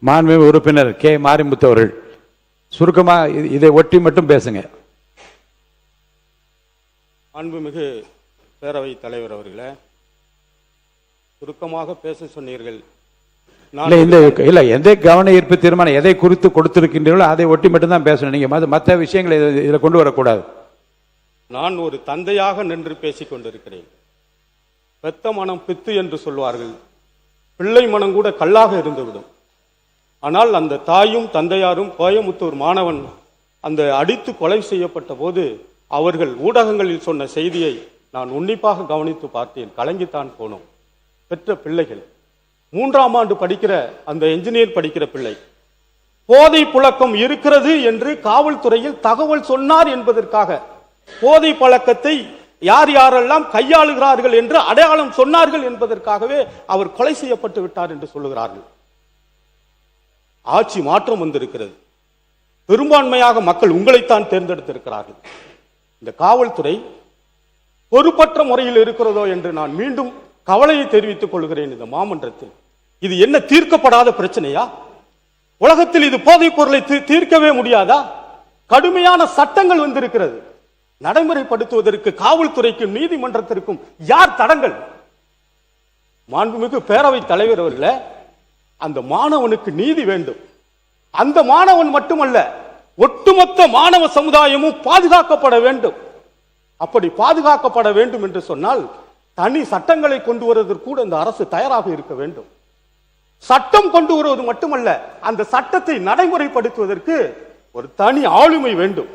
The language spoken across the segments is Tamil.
மாண்புமிகு உறுப்பினர் கே மாரிமுத்து அவர்கள் சுருக்கமா இதை ஒட்டி மட்டும் பேசுங்க. மாண்புமிகு பேரவைத் தலைவர் அவர்களே, சுருக்கமாக பேச சொன்னீர்கள். இல்ல எந்த கவன ஈர்ப்பு தீர்மானம் எதை குறித்து கொடுத்திருக்கின்றீர்களோ அதை ஒட்டி மட்டும்தான் பேசணும். நீங்க மற்ற விஷயங்களை இதில் கொண்டு வரக்கூடாது. நான் ஒரு தந்தையாக நின்று பேசிக் கொண்டிருக்கிறேன். பெத்த மனம் பித்து என்று சொல்வார்கள். பிள்ளை மனம் கூட கல்லாக இருந்துவிடும். ஆனால் அந்த தாயும் தந்தையாரும் கோயமுத்தூர் மாணவன் அந்த அடித்து கொலை செய்யப்பட்ட போது அவர்கள் ஊடகங்களில் சொன்ன செய்தியை நான் உன்னிப்பாக கவனித்து பார்த்தேன். கலங்கித்தான் போனோம். பெற்ற பிள்ளைகள் 3ஆம் ஆண்டு படிக்கிற அந்த என்ஜினியர் படிக்கிற பிள்ளை போதை புழக்கம் இருக்கிறது என்று காவல்துறையில் தகவல் சொன்னார் என்பதற்காக போதை பழக்கத்தை யார் யாரெல்லாம் கையாளுகிறார்கள் என்று அடையாளம் சொன்னார்கள் என்பதற்காகவே அவர் கொலை செய்யப்பட்டு விட்டார் என்று சொல்லுகிறார்கள். ஆட்சி மாற்றம் வந்திருக்கிறது. பெரும்பான்மையாக மக்கள் உங்களைத்தான் தேர்ந்தெடுத்திருக்கிறார்கள். இந்த காவல்துறை பொறுப்பற்ற முறையில் இருக்கிறதோ என்று நான் மீண்டும் கவலையை தெரிவித்துக் கொள்கிறேன். இந்த மாமன்றத்தில் இது என்ன தீர்க்கப்படாத பிரச்சனையா? உலகத்தில் இது போதைப் பொருளை தீர்க்கவே முடியாதா? கடுமையான சட்டங்கள் வந்திருக்கிறது. நடைமுறைப்படுத்துவதற்கு காவல்துறைக்கும் நீதிமன்றத்திற்கும் யார் தடங்கள்? மாண்புமிகு பேரவைத் தலைவர் அவர்களே, அந்த மாணவனுக்கு நீதி வேண்டும். அந்த மாணவன் மட்டுமல்ல, ஒட்டுமொத்த மாணவ சமுதாயமும் பாதுகாக்கப்பட வேண்டும். அப்படி பாதுகாக்கப்பட வேண்டும் என்று சொன்னால் தனி சட்டங்களை கொண்டு வருவதற்கு கூட இந்த அரசு தயாராக இருக்க வேண்டும். சட்டம் கொண்டு வருவது மட்டுமல்ல, அந்த சட்டத்தை நடைமுறைப்படுத்துவதற்கு ஒரு தனி ஆளுமை வேண்டும்.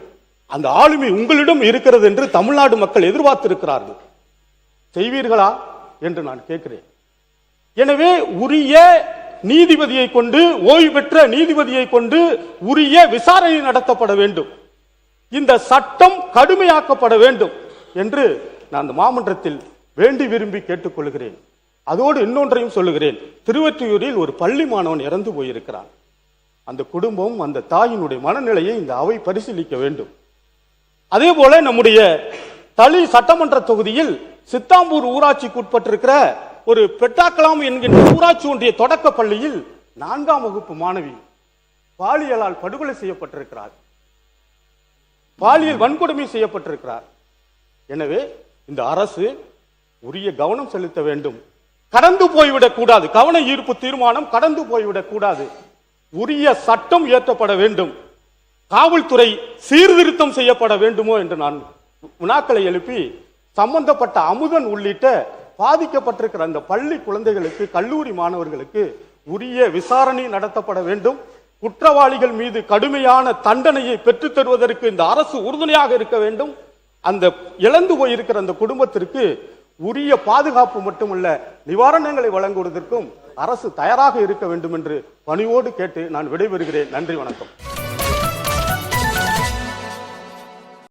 அந்த ஆளுமை உங்களிடம் இருக்கிறது என்று தமிழ்நாடு மக்கள் எதிர்பார்த்திருக்கிறார்கள். செய்வீர்களா என்று நான் கேட்கிறேன். எனவே உரிய நீதிபதியை கொண்டு, ஓய்வு பெற்ற நீதிபதியை கொண்டு உரிய விசாரணை நடத்தப்பட வேண்டும். இந்த சட்டம் கடுமையாக்கப்பட வேண்டும் என்று நான் அந்த மாமன்றத்தில் வேண்டி விரும்பி கேட்டுக்கொள்கிறேன். அதோடு இன்னொன்றையும் சொல்லுகிறேன். திருவொற்றியூரில் ஒரு பள்ளி மாணவன் இறந்து போயிருக்கிறான். அந்த குடும்பம், அந்த தாயினுடைய மனநிலையை இந்த அவை பரிசீலிக்க வேண்டும். அதே போல நம்முடைய தளி சட்டமன்ற தொகுதியில் சித்தாம்பூர் ஊராட்சிக்கு உட்பட்டிருக்கிற ஒரு பெட்டாக்கலாம் என்கின்ற ஊராட்சி ஒன்றிய தொடக்க பள்ளியில் 4ஆம் வகுப்பு மாணவி பாலியலால் படுகொலை செய்யப்பட்டிருக்கிறார். பாலியல் வன்கொடுமை செய்யப்பட்டிருக்கிறார். எனவே இந்த அரசு உரிய கவனம் செலுத்த வேண்டும். கடந்து போய்விடக் கூடாது. கவன ஈர்ப்பு தீர்மானம் கடந்து போய்விடக் கூடாது. உரிய சட்டம் இயற்றப்பட வேண்டும். காவல்துறை சீர்திருத்தம் செய்யப்பட வேண்டுமோ என்று நான் வினாக்களை எழுப்பி சம்பந்தப்பட்ட அமுதன் உள்ளிட்ட பாதிக்கப்பட்டிருக்கிற அந்த பள்ளி குழந்தைகளுக்கு, கல்லூரி மாணவர்களுக்கு உரிய விசாரணை நடத்தப்பட வேண்டும். குற்றவாளிகள் மீது கடுமையான தண்டனையை பெற்றுத் தருவதற்கு இந்த அரசு உறுதுணையாக இருக்க வேண்டும். அந்த இழந்து போயிருக்கிற அந்த குடும்பத்திற்கு உரிய பாதுகாப்பு மட்டுமல்ல, நிவாரணங்களை வழங்குவதற்கும் அரசு தயாராக இருக்க வேண்டும் என்று பணிவோடு கேட்டு நான் விடைபெறுகிறேன். நன்றி, வணக்கம்.